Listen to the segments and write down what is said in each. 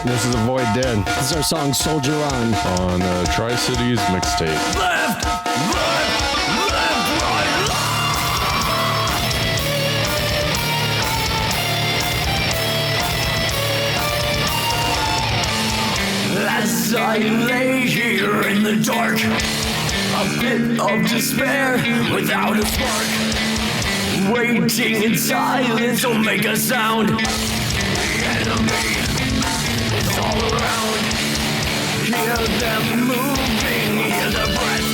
This is Avoid Dead. This is our song Soldier On. On Tri-Cities Mixtape. Left, right. As I lay here in the dark, a bit of despair without a spark, waiting in silence don't make a sound. The enemy is all around. Hear them moving, hear the breath.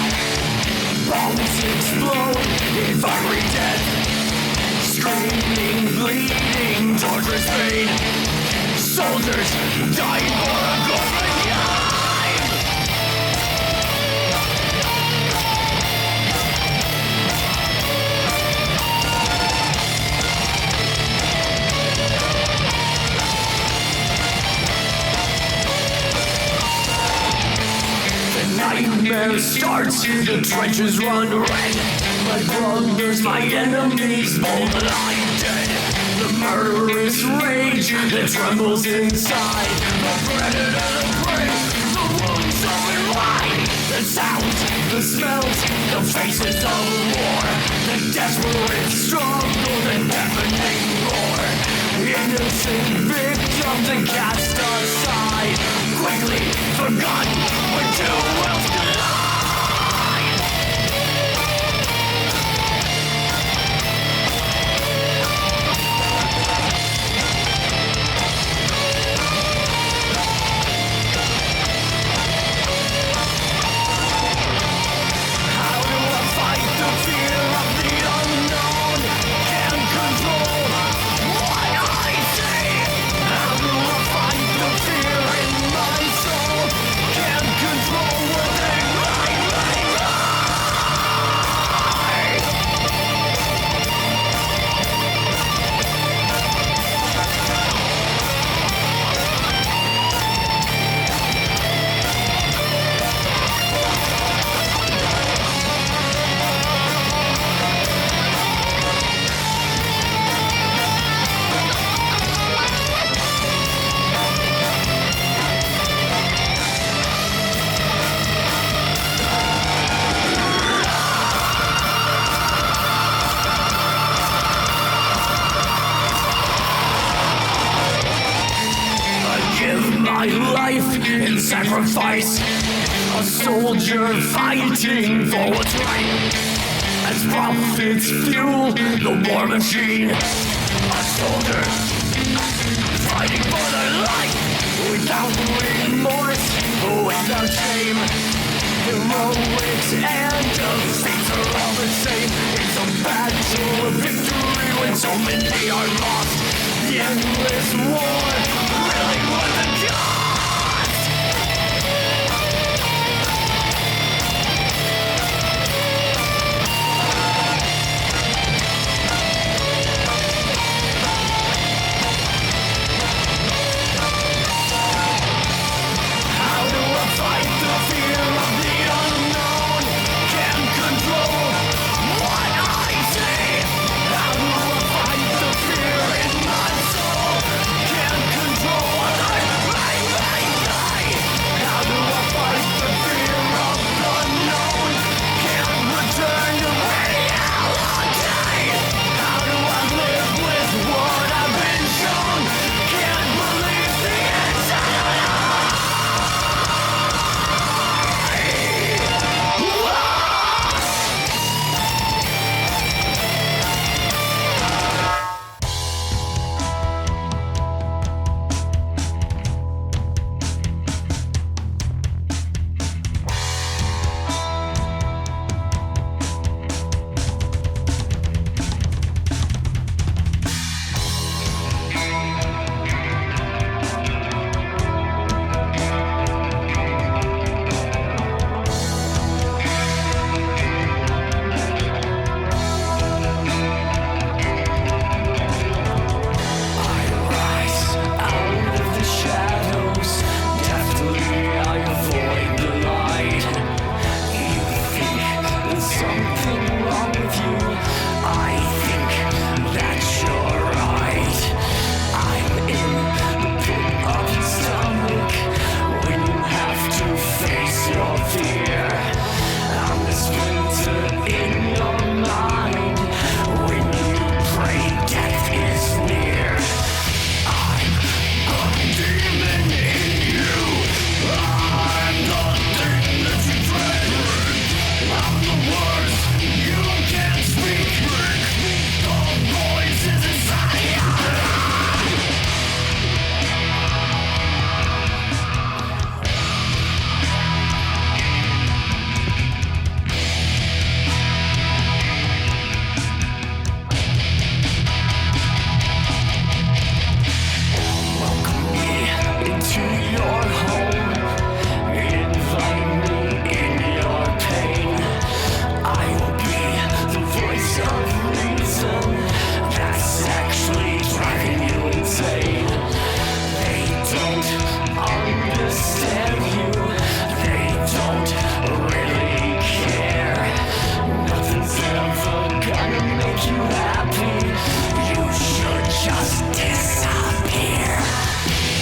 Bombs explode in fiery death. Screaming, bleeding, torturous pain. Soldiers dying for a golden life. The nightmare starts, the trenches run red. My brothers, my enemies, bold and I'm dead. The murderous rage that trembles inside. The predator, the prey, the wounds open wide. The sounds, the smells, the faces of war. The desperate struggle, the deafening roar. Innocent victims and cast aside. Quickly forgotten when two worlds collide. My life in sacrifice, a soldier fighting for what's right. As profits fuel the war machine, a soldier fighting for their life without remorse, without shame. Heroics and defeats are all the same. It's a battle of victory when so many are lost. The endless war really was the cost. How do I fight the fear of the unknown? Can't control what I see. How do I fight the fear in my soul? Can't control understand you. They don't really care. Nothing's ever gonna make you happy. You should just disappear.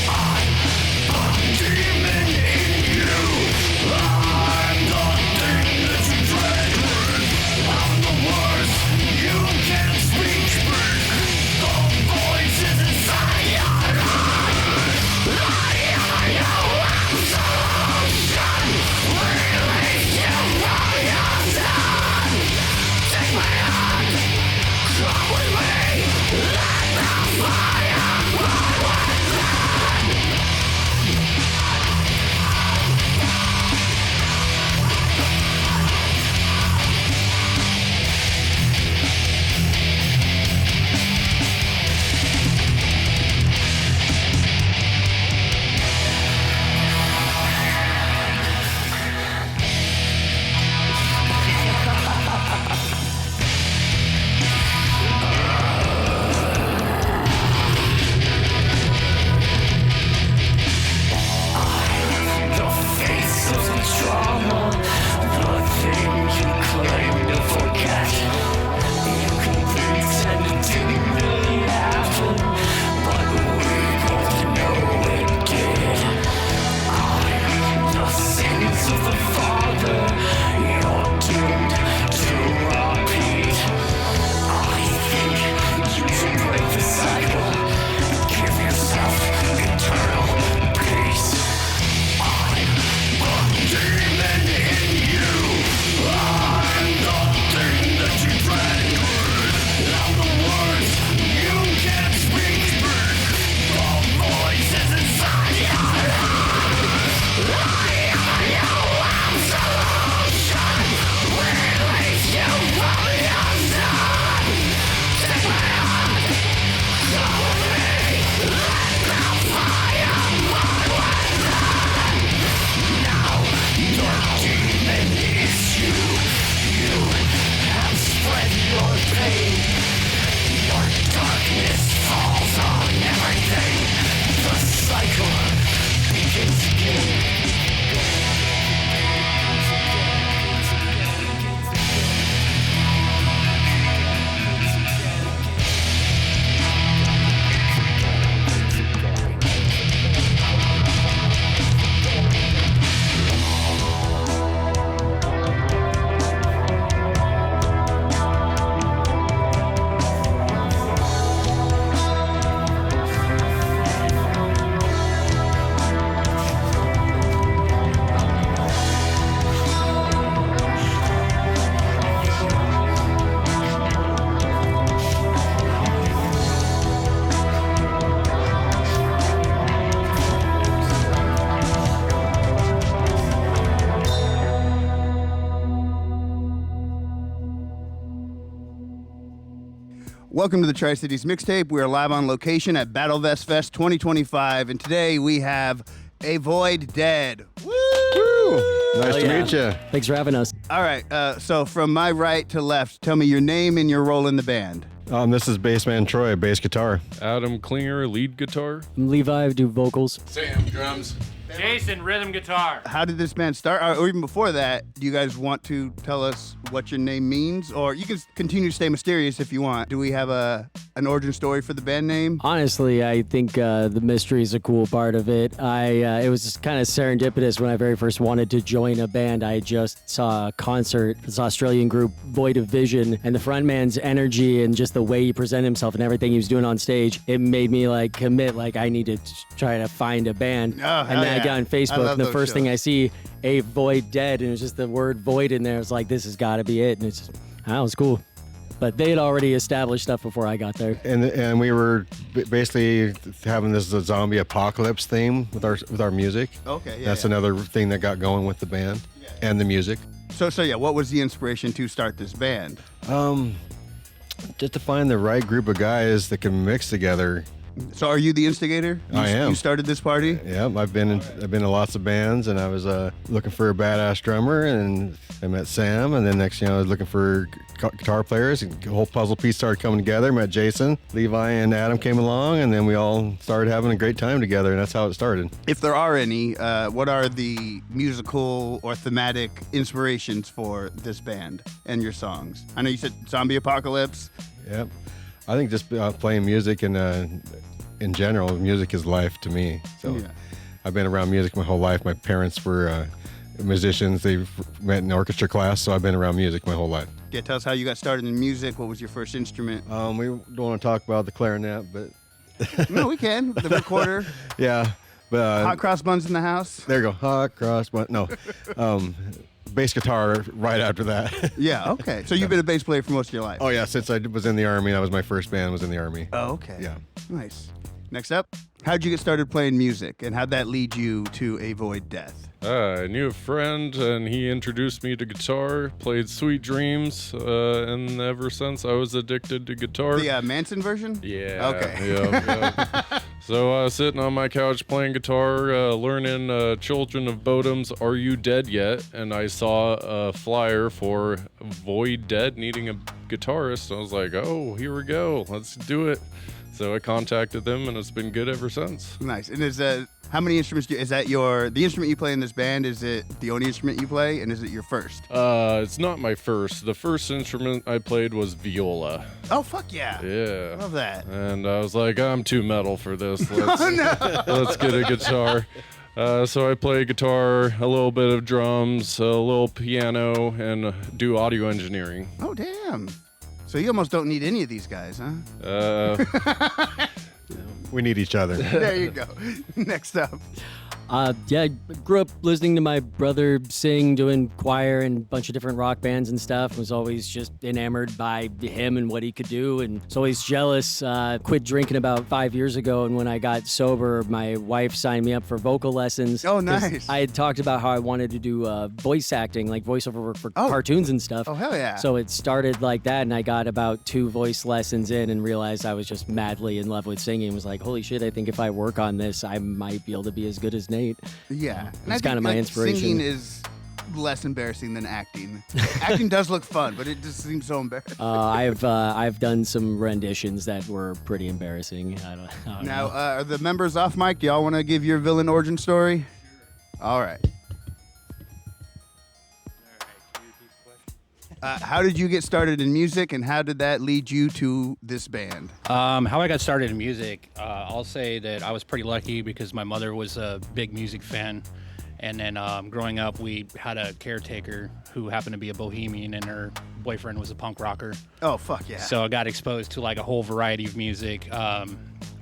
I'm a demon in you. I'm the thing that you dread. I'm the worst. You can't speak. The voices inside your heart. Release you from your son. Take my hand. Come with me. Let the fire burn within. The face of trauma, the thing you claim to forget. You can pretend it didn't really happen, but we both know it did. I'm the sins of the father, you're doomed to repeat. I think you should break the cycle, give yourself eternal peace. I'm a demon in you. I'm the thing that you dread. I'm the words you can't speak. The voices inside your heart. I am your absolution. Release you from your son. Take my hand. Come with me. Let the fire burn within. Now your demon is you. You have spread your pain. Your darkness falls on everything. The cycle begins again. Welcome to the Tri-Cities Mixtape. We are live on location at Battle Vest Fest 2025, and today we have A Void Dead. Woo! Nice to meet you. Thanks for having us. All right, so from my right to left, tell me your name and your role in the band. This is bassman Troy, bass guitar. Adam Klinger, lead guitar. I'm Levi, do vocals. Sam, drums. Jason, rhythm guitar. How did this band start? Or even before that, do you guys want to tell us what your name means? Or you can continue to stay mysterious if you want. Do we have an origin story for the band name? Honestly, I think the mystery is a cool part of it. It was just kind of serendipitous when I very first wanted to join a band. I just saw a concert, this Australian group, Void of Vision, and the frontman's energy and just the way he presented himself and everything he was doing on stage, it made me like commit, like I need to try to find a band. Oh, and then I got on Facebook, and the first thing I see, A Void Dead, and it was just the word void in there. I was like, this has got to be it. And it's just, that was cool. But they had already established stuff before I got there. And we were basically having this zombie apocalypse theme with our music. Okay, yeah. That's another thing that got going with the band and the music. So yeah, what was the inspiration to start this band? Just to find the right group of guys that can mix together So are you the instigator? I am. You started this party? Yeah, I've been in lots of bands, and I was looking for a badass drummer, and I met Sam, and then next thing I was looking for guitar players, and the whole puzzle piece started coming together. Met Jason, Levi, and Adam came along, and then we all started having a great time together, and that's how it started. If there are any, what are the musical or thematic inspirations for this band and your songs? I know you said Zombie Apocalypse. Yep. I think just playing music and in general, music is life to me. So Yeah. I've been around music my whole life. My parents were musicians. They met in orchestra class, so I've been around music my whole life. Yeah, tell us how you got started in music. What was your first instrument? We don't want to talk about the clarinet, but No, we can. The recorder. yeah. But Hot cross buns in the house. there you go. Hot cross, but no. Bass guitar right after that. Yeah, okay. So you've been a bass player for most of your life. Oh yeah, since I was in the Army, that was my first band, was in the Army. Oh, okay. Yeah. Nice. Next up, how'd you get started playing music, and how'd that lead you to Avoid Death? I knew a friend, and he introduced me to guitar, played Sweet Dreams, and ever since I was addicted to guitar. The Manson version? Yeah. Okay. Yeah. So I was sitting on my couch playing guitar, learning Children of Bodom's Are You Dead Yet? And I saw a flyer for Void Dead needing a guitarist. I was like, oh, here we go. Let's do it. So I contacted them, and it's been good ever since. Nice. And is that, how many instruments is that the instrument you play in this band, is it the only instrument you play, and is it your first? It's not my first. The first instrument I played was viola. Oh, fuck yeah. Yeah. Love that. And I was like, I'm too metal for this. Let's get a guitar. So I play guitar, a little bit of drums, a little piano, and do audio engineering. Oh, damn. So you almost don't need any of these guys, huh? We need each other. There you go. Next up. Yeah, I grew up listening to my brother sing, doing choir and a bunch of different rock bands and stuff. Was always just enamored by him and what he could do, and was always jealous. Quit drinking about 5 years ago, and when I got sober, my wife signed me up for vocal lessons. Oh, 'cause nice. I had talked about how I wanted to do voice acting, like voiceover work for cartoons and stuff. Oh, hell yeah. So it started like that, and I got about 2 voice lessons in and realized I was just madly in love with singing. Was like, holy shit, I think if I work on this, I might be able to be as good as Nate. Yeah. And I It's think, kinda my inspiration. Singing is less embarrassing than acting. Acting does look fun, but it just seems so embarrassing. I've done some renditions that were pretty embarrassing. I don't Now, know. are the members off mic? Do y'all want to give your villain origin story? All right. How did you get started in music, and how did that lead you to this band? How I got started in music, I'll say that I was pretty lucky because my mother was a big music fan. And then growing up, we had a caretaker who happened to be a bohemian, and her boyfriend was a punk rocker. Oh, fuck yeah. So I got exposed to like a whole variety of music.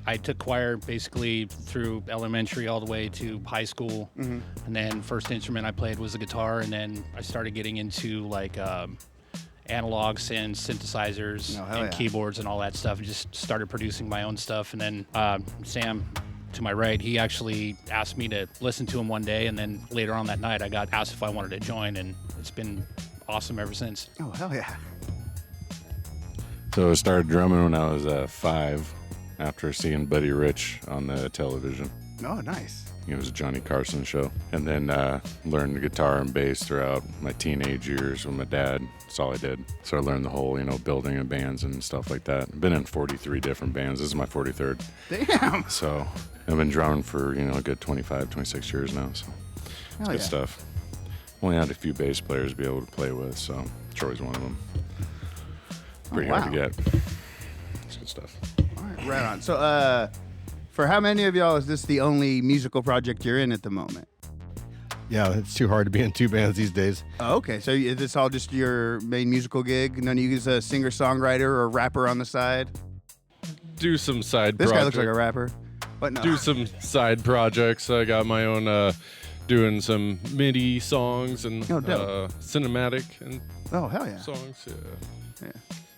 I took choir basically through elementary all the way to high school. And then first instrument I played was the guitar. And then I started getting into like analog synths, synthesizers, and keyboards and all that stuff. And just started producing my own stuff. And then Sam, to my right, he actually asked me to listen to him one day. And then later on that night, I got asked if I wanted to join. And it's been awesome ever since. Oh, hell yeah. So I started drumming when I was 5 after seeing Buddy Rich on the television. Oh, nice. It was a Johnny Carson show. And then learned the guitar and bass throughout my teenage years with my dad. That's all I did. So I learned the whole, building of bands and stuff like that. I've been in 43 different bands. This is my 43rd. Damn. So I've been drumming for, a good 25, 26 years now. So it's good stuff. Only had a few bass players to be able to play with, so Troy's one of them. Pretty hard to get. It's good stuff. All right, right on. So, for how many of y'all is this the only musical project you're in at the moment? Yeah, it's too hard to be in 2 bands these days. Oh, okay. So is this all just your main musical gig? None of you is a singer-songwriter or rapper on the side? Do some side This projects. guy looks like a rapper. What? No. Do some side projects. I got my own, doing some MIDI songs and cinematic and Oh, hell yeah. songs. Yeah.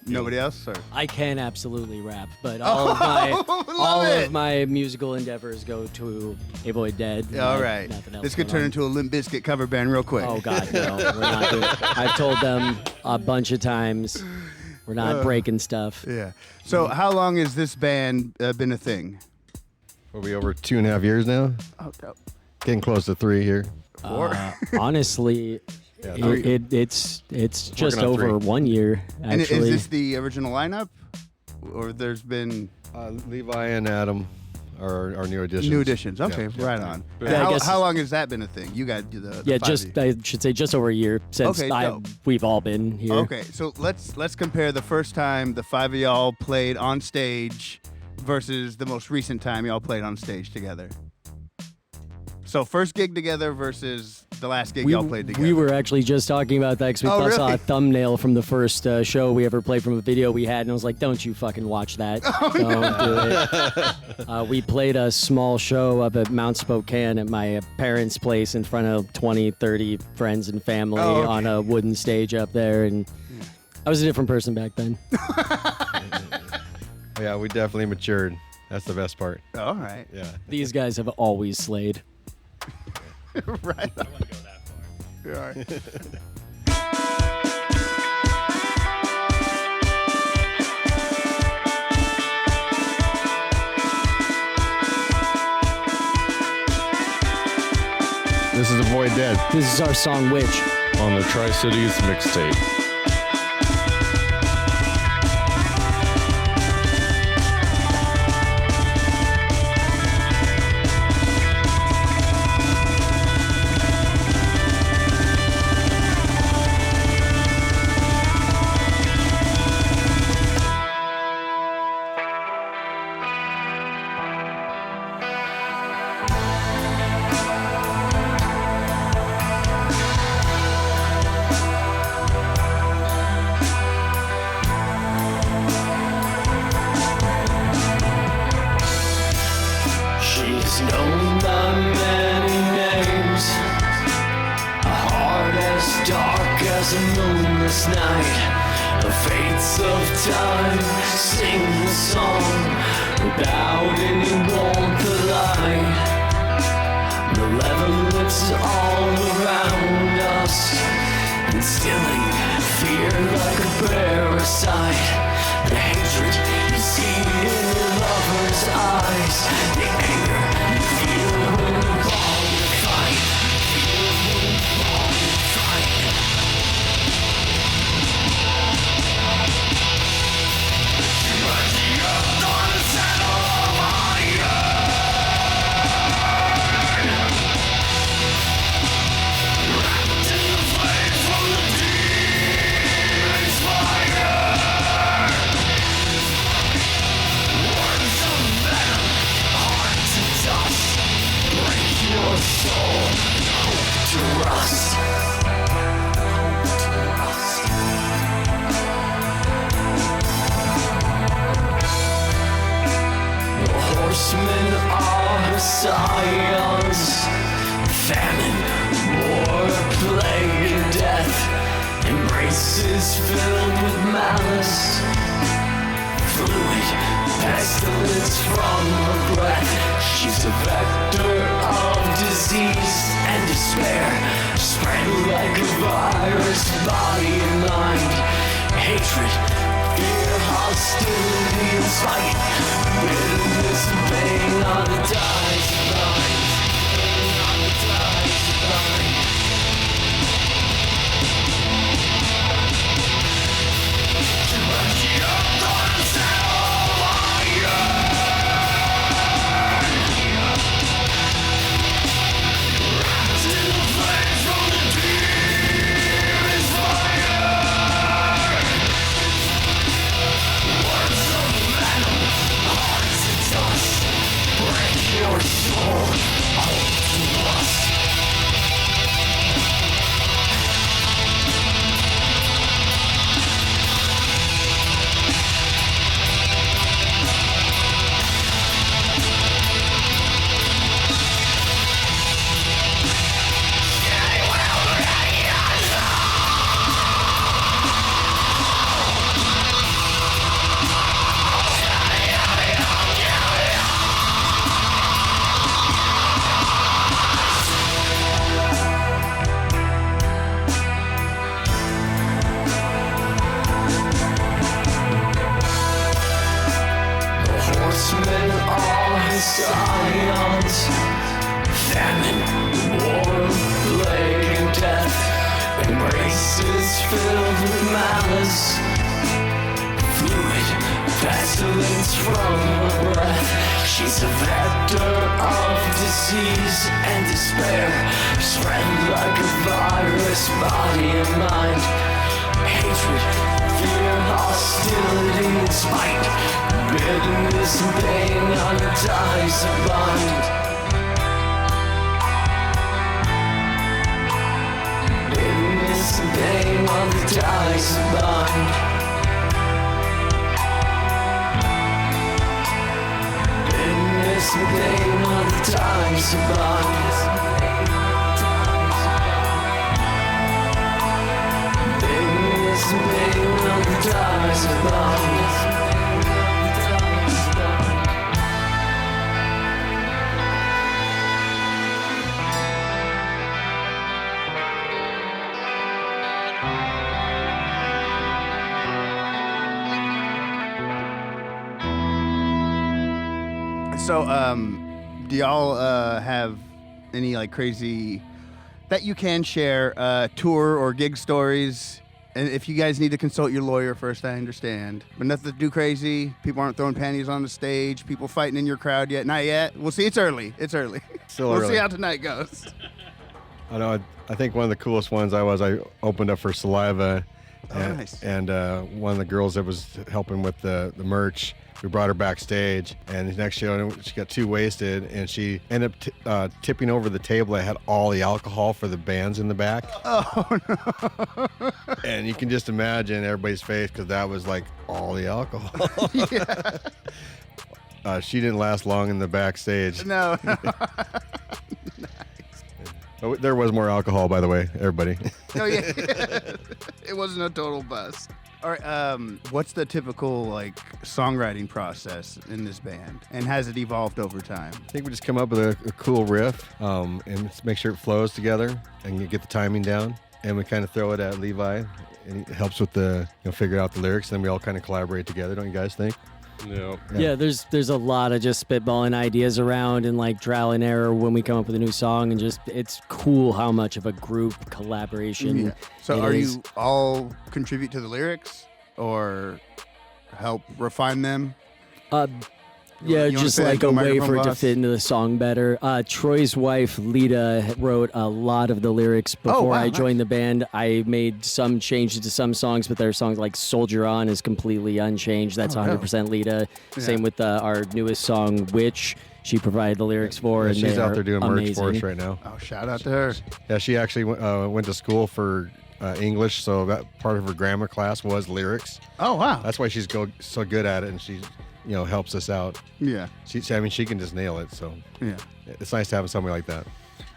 Nobody else? Or? I can absolutely rap, but all of my musical endeavors go to Avoid Dead. All right. Nothing else This could going turn on. into a Limp Bizkit cover band real quick. Oh God, no, we're not doing it. I've told them a bunch of times. We're not breaking stuff. Yeah. So how long has this band been a thing? We'll be over 2.5 years now. Oh, dope. Getting close to 3 here. Honestly, Yeah, it's just on over 3. 1 year. And is Actually, this the original lineup, or there's been Levi and Adam are our new additions. new additions? Okay, Yeah. right on. Yeah, I how, guess- how long has that been a thing? You guys do the yeah, 5 just of you. I should say just over a year since Okay, dope. we've all been here. Okay, so let's compare the first time the 5 of y'all played on stage versus the most recent time y'all played on stage together. So first gig together versus the last gig y'all played together. We were actually just talking about that because we Oh, saw really? a thumbnail from the first show we ever played from a video we had, and I was like, "Don't you fucking watch that! Don't do it." We played a small show up at Mount Spokane at my parents' place in front of 20, 30 friends and family Oh, okay. on a wooden stage up there, and I was a different person back then. Yeah, we definitely matured. That's the best part. All right. Yeah. These guys have always slayed. Right. I wouldn't go that far. All right. This is Avoid Dead. This is our song, Witch. On the Tri-Cities mixtape. She's known by many names, a heart as dark as a moonless night. The fates of time sing the song without any warmth or light. Malevolence all around us, instilling fear like a parasite. The hatred you see in your lover's eyes, the anger you feel when you fall to fight. Feel when you fall to fight. But you're gonna settle my wrapped in the flames from the demon's fire. Words of venom, hard to touch, break your soul, hope to rust. Hope to rust. The horsemen are her scions. Famine, war, plague, and death. Embraces filled with malice. Fluid, pestilence from her breath. She's a vector of disease and despair, spread like a virus, body and mind. Hatred, fear, hostility, and spite. Bitterness, pain are the ties that bind. Pain are the ties that bind. But you're gonna settle my wrapped in the flames from the demon's fire. Words of venom, hard to touch, break your soul, Races filled with malice, fluid pestilence from her breath. She's a vector of disease and despair, spread like a virus, body and mind. Hatred, fear, hostility, and spite, bitterness and pain on the ties that bind. Bitterness and pain on the ties that bind. Bitterness and pain on the ties that bind. Bitterness and pain on the ties that bind. So, do y'all have any like crazy that you can share tour or gig stories? And if you guys need to consult your lawyer first, I understand. But nothing too crazy. People aren't throwing panties on the stage. People fighting in your crowd yet? Not yet. We'll see. It's early. It's early. Still we'll early. see how tonight goes. I know. I think one of the coolest ones I opened up for Saliva, and, nice. and one of the girls that was helping with the merch, we brought her backstage, and the next show she got too wasted, and she ended up tipping over the table that had all the alcohol for the bands in the back. Oh no! And you can just imagine everybody's face because that was like all the alcohol. Yeah. She didn't last long in the backstage. No. But there was more alcohol, by the way, everybody. Oh yeah. It wasn't a total bust. All right. What's the typical like songwriting process in this band, and has it evolved over time? I think we just come up with a cool riff and just make sure it flows together and you get the timing down. And we kind of throw it at Levi, and he helps with figure out the lyrics. Then we all kind of collaborate together. Don't you guys think? Yeah, there's a lot of just spitballing ideas around and like trial and error when we come up with a new song, and just it's cool how much of a group collaboration. Yeah. So it are is. you all contribute to the lyrics or help refine them? Yeah, you wanna just say that like to a a way microphone, for it to boss? fit into the song better. Troy's wife, Lita, wrote a lot of the lyrics before wow, I nice. joined the band. I made some changes to some songs, but their songs like Soldier On is completely unchanged. That's 100% Lita. Yeah. Same with our newest song, Witch. She provided the lyrics for, and She's they out are there doing merch for us amazing. right now. Oh, shout out to her. Yeah, she actually went to school for English, so that part of her grammar class was lyrics. Oh, wow. That's why she's so good at it, and she helps us out. Yeah. She can just nail it. So Yeah. it's nice to have somebody like that.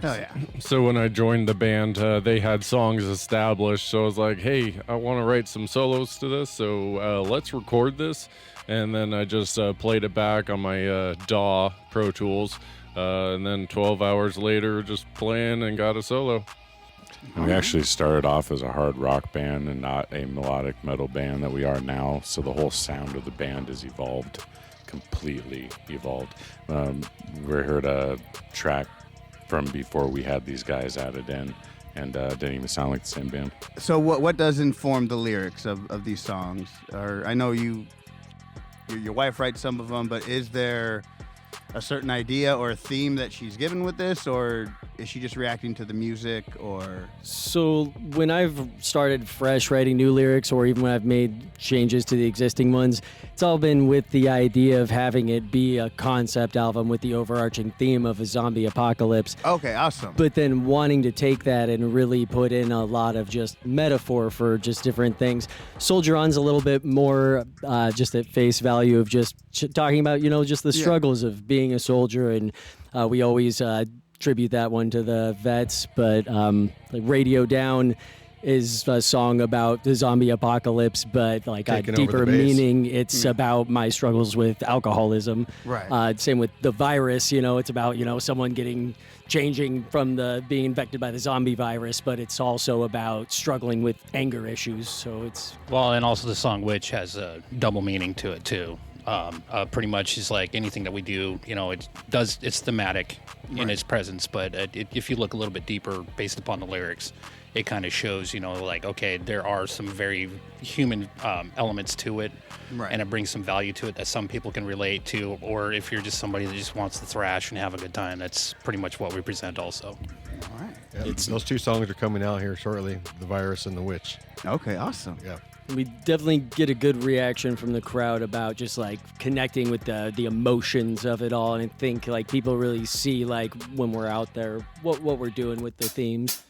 Hell yeah. So when I joined the band, they had songs established. So I was like, hey, I want to write some solos to this. So let's record this. And then I just played it back on my DAW Pro Tools. And then 12 hours later, just playing and got a solo. We actually started off as a hard rock band and not a melodic metal band that we are now. So the whole sound of the band has evolved, completely evolved. We heard a track from before we had these guys added in, and didn't even sound like the same band. So what does inform the lyrics of these songs? Or I know your wife writes some of them, but is there a certain idea or a theme that she's given with this, or is she just reacting to the music? Or So when I've started fresh writing new lyrics, or even when I've made changes to the existing ones, it's all been with the idea of having it be a concept album with the overarching theme of a zombie apocalypse. okay, awesome. But then wanting to take that and really put in a lot of just metaphor for just different things. Soldier On's a little bit more just at face value of just talking about, just the struggles of being a soldier. And we always tribute that one to the vets. But like Radio Down is a song about the zombie apocalypse, but like a Taking over deeper the bass. meaning. It's about my struggles with alcoholism. Right. Same with the virus, it's about, someone changing from being infected by the zombie virus, but it's also about struggling with anger issues. So it's Well, and also the song Witch has a double meaning to it too. Pretty much is like anything that we do, it's thematic in its presence, but if you look a little bit deeper based upon the lyrics, it kind of shows, like, okay, there are some very human elements to it, Right. and it brings some value to it that some people can relate to. Or if you're just somebody that just wants to thrash and have a good time, that's pretty much what we present also. All right. Yeah, those 2 songs are coming out here shortly, The Virus and The Witch. Okay, awesome. Yeah. We definitely get a good reaction from the crowd about just like connecting with the emotions of it all, and I think like people really see like when we're out there what we're doing with the themes.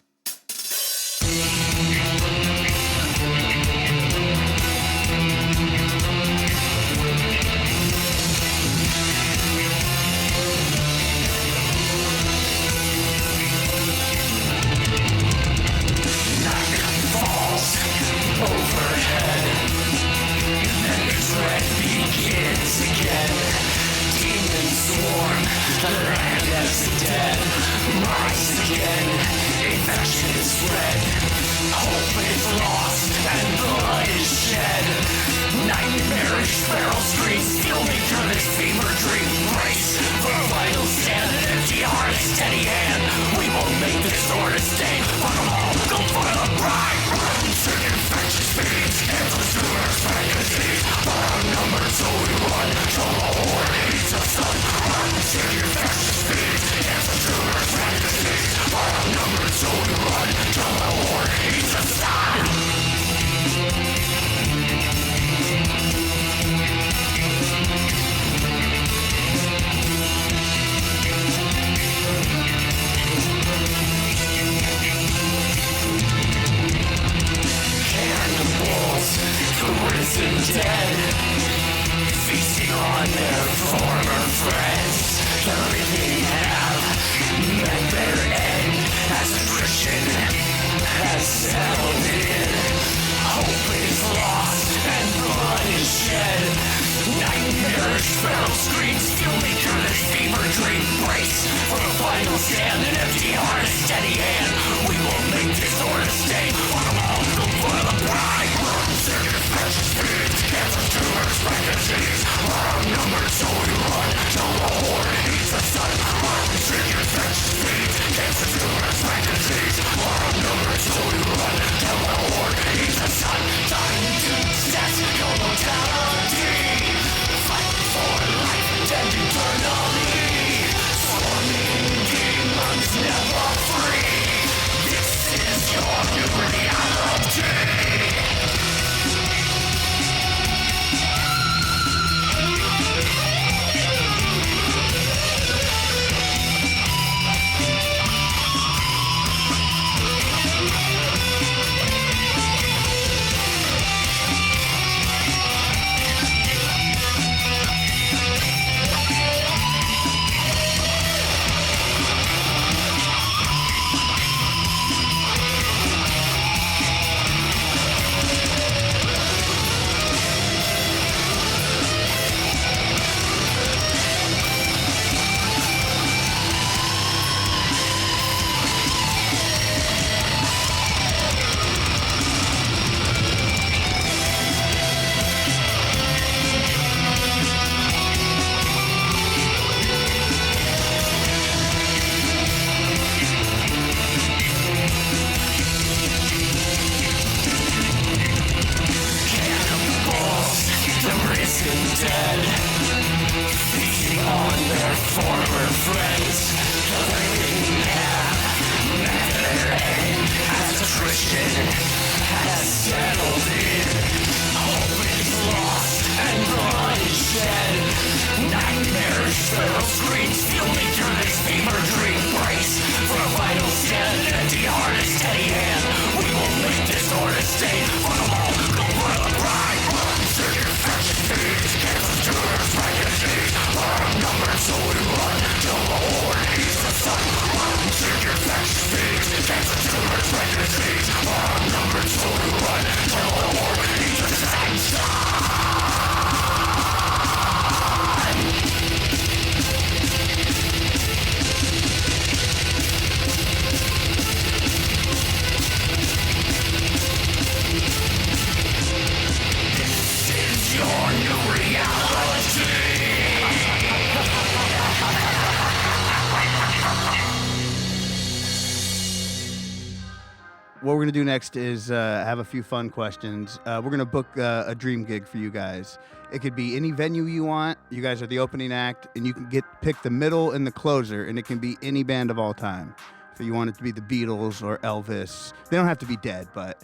what we're gonna do next is have a few fun questions. We're gonna book a dream gig for you guys. It could be any venue you want. You guys are the opening act, and you can pick the middle and the closer, and it can be any band of all time. If you want it to be the Beatles or Elvis, they don't have to be dead, but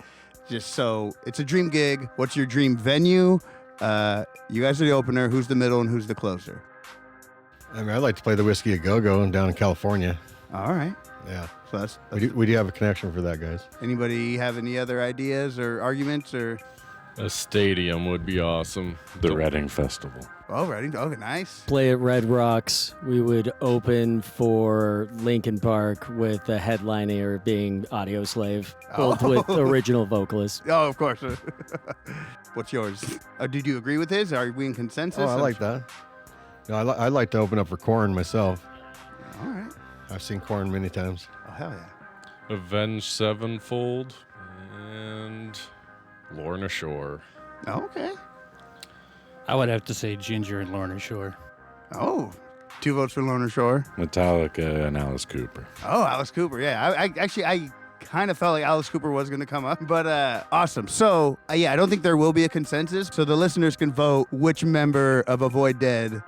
just so it's a dream gig. What's your dream venue? You guys are the opener. Who's the middle and who's the closer? I mean, I'd like to play the Whiskey a Go-Go down in California. All right. Yeah. So that's We do have a connection for that, guys. anybody have any other ideas or arguments or? A stadium would be awesome. The Reading Festival. Oh, ready? Oh, nice. Play at Red Rocks. We would open for Linkin Park with the headliner being Audio Slave, both with original vocalists. Oh, of course. What's yours? Did you agree with his? Are we in consensus? Oh, I like that. No, I like to open up for Korn myself. All right. I've seen Korn many times. Oh, hell yeah. Avenged Sevenfold and Lorna Shore. Oh, okay. I would have to say Ginger and Lorna Shore. Oh, 2 votes for Lorna Shore. Metallica and Alice Cooper. Oh, Alice Cooper. Yeah, I kind of felt like Alice Cooper was going to come up, but awesome. So, yeah, I don't think there will be a consensus. So the listeners can vote which member of Avoid Dead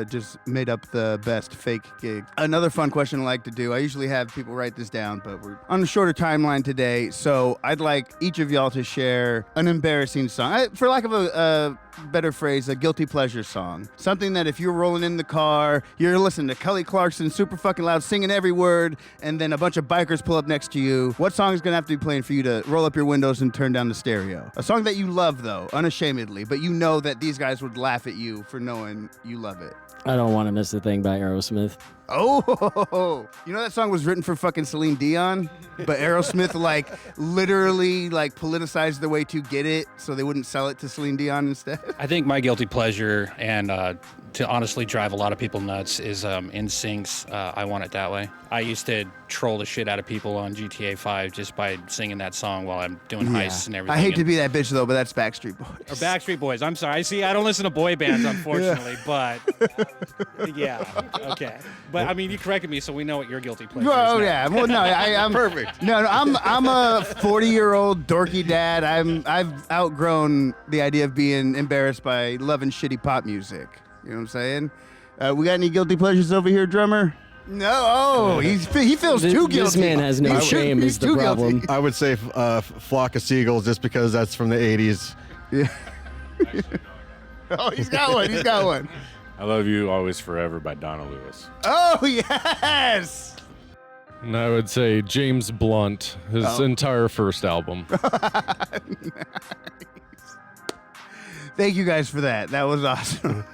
just made up the best fake gig. Another fun question I like to do, I usually have people write this down, but we're on a shorter timeline today, so I'd like each of y'all to share an embarrassing song. For lack of a better phrase, a guilty pleasure song. Something that if you're rolling in the car, you're listening to Kelly Clarkson super fucking loud, singing every word, and then a bunch of bikers pull up next to you. What song is going to have to be playing for you to roll up your windows and turn down the stereo? A song that you love, though, unashamedly, but you know that these guys would laugh at you for knowing you love it. I Don't Want to Miss a Thing by Aerosmith. Oh, you know that song was written for fucking Celine Dion, but Aerosmith literally politicized the way to get it so they wouldn't sell it to Celine Dion instead. I think my guilty pleasure, and to honestly drive a lot of people nuts, is NSYNC's I Want It That Way. I used to troll the shit out of people on GTA 5 just by singing that song while I'm doing heists and everything. I hate to be that bitch though, but that's Backstreet Boys. Or Backstreet Boys. I'm sorry. See, I don't listen to boy bands, unfortunately, but yeah, okay. But I mean, you corrected me, so we know what your guilty pleasure is. Oh now. yeah, well no, I'm Perfect. No, I'm a 40-year-old dorky dad. I've outgrown the idea of being embarrassed by loving shitty pop music. You know what I'm saying? We got any guilty pleasures over here, drummer? No. Oh, he feels too guilty. This man has no shame is the problem. I would say Flock of Seagulls just because that's from the 80s. Yeah. Oh, he's got one. He's got one. I Love You Always Forever by Donna Lewis. Oh, yes. And I would say James Blunt, his entire first album. Nice. Thank you guys for that. That was awesome.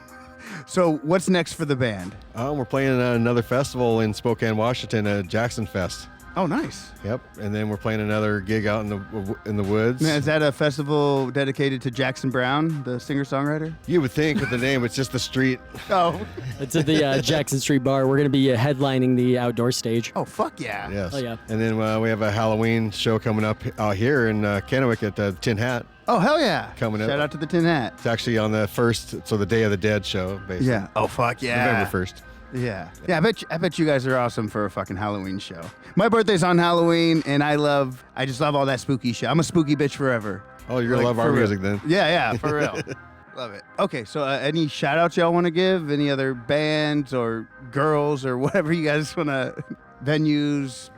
So what's next for the band? We're playing another festival in Spokane, Washington, Jackson Fest. Oh, nice. Yep, and then we're playing another gig out in the woods. Now, is that a festival dedicated to Jackson Brown, the singer-songwriter? You would think with the name, it's just the street. Oh. It's at the Jackson Street Bar. We're going to be headlining the outdoor stage. Oh, fuck yeah. Yes. Oh, yeah. And then we have a Halloween show coming up out here in Kennewick at the Tin Hat. Oh, hell yeah. Coming up. Shout out to the Tin Hat. It's actually on the 1st, so the Day of the Dead show, basically. Yeah. Oh, fuck yeah. November 1st. Yeah. Yeah, I bet you guys are awesome for a fucking Halloween show. My birthday's on Halloween, and I just love all that spooky shit. I'm a spooky bitch forever. Oh, you're going to love our music then. Yeah, for real. Love it. Okay, so any shout outs y'all want to give? Any other bands or girls or whatever you guys want to, venues?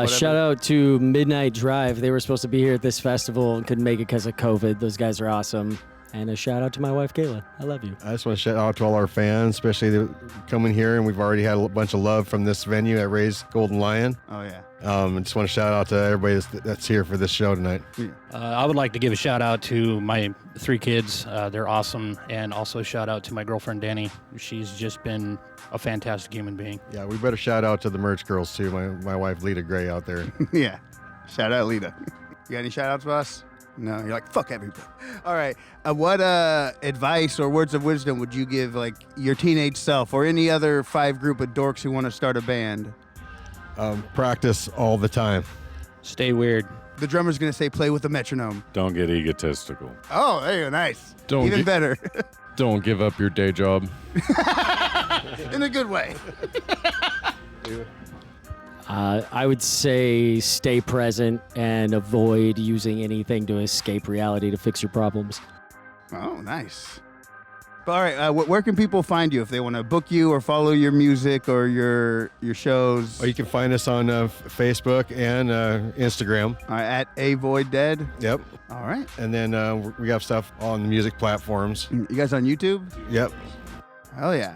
Shout out to Midnight Drive. They were supposed to be here at this festival and couldn't make it because of COVID. Those guys are awesome. And a shout out to my wife, Kayla. I love you. I just want to shout out to all our fans, especially coming here, and we've already had a bunch of love from this venue at Ray's Golden Lion. Oh, yeah. I just want to shout out to everybody that's here for this show tonight. I would like to give a shout out to my 3 kids. They're awesome. And also shout out to my girlfriend, Danny. She's just been a fantastic human being. Yeah, we better shout out to the merch girls, too. My wife, Lita Gray, out there. Yeah. Shout out, Lita. You got any shout outs, boss? No, you're like, fuck everybody. All right. What advice or words of wisdom would you give, like, your teenage self or any other 5 group of dorks who want to start a band? Practice all the time. Stay weird. The drummer's going to say, play with the metronome. Don't get egotistical. Oh, there you go. Nice. Don't Even better. Don't give up your day job. In a good way. I would say stay present and avoid using anything to escape reality to fix your problems. Oh, nice. All right, where can people find you if they want to book you or follow your music or your shows? Or you can find us on Facebook and Instagram. All right, at avoiddead. Yep. All right. And then we have stuff on the music platforms. You guys on YouTube? Yep. Hell yeah.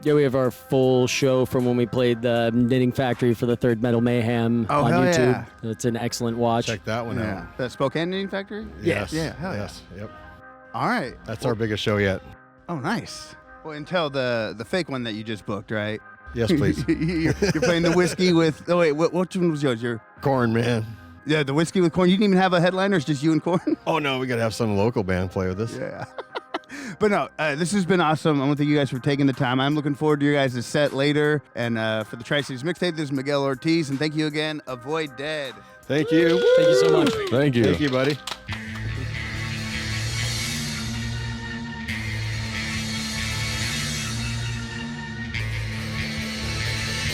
Yeah, we have our full show from when we played the Knitting Factory for the Third Metal Mayhem Oh, on hell YouTube. yeah. It's an excellent watch. Check that one Yeah. out. The Spokane Knitting Factory? Yes. Yeah, hell yeah. Yes. Yep. All right. That's our biggest show yet. Oh, nice. Well, until the fake one that you just booked, right? Yes, please. You're playing the whiskey with. Oh wait, what one was yours? Corn, man. Yeah, the whiskey with corn. You didn't even have a headliner. It's just you and corn. Oh no, we gotta have some local band play with us. Yeah. But no, this has been awesome. I want to thank you guys for taking the time. I'm looking forward to your guys' set later. And for the Tri-Cities Mixtape, this is Miguel Ortiz. And thank you again, Avoid Dead. Thank you. Thank you so much. Thank you. Thank you, buddy.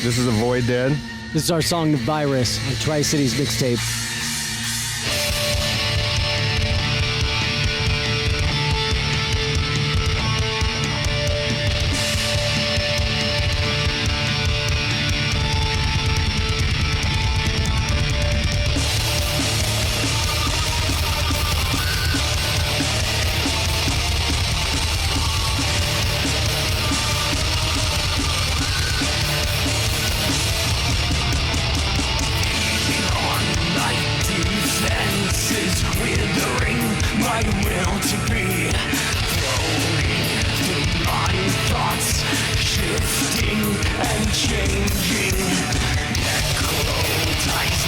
This is Avoid Dead. This is our song, The Virus, on Tri-Cities Mixtape. Shifting and changing, necrotize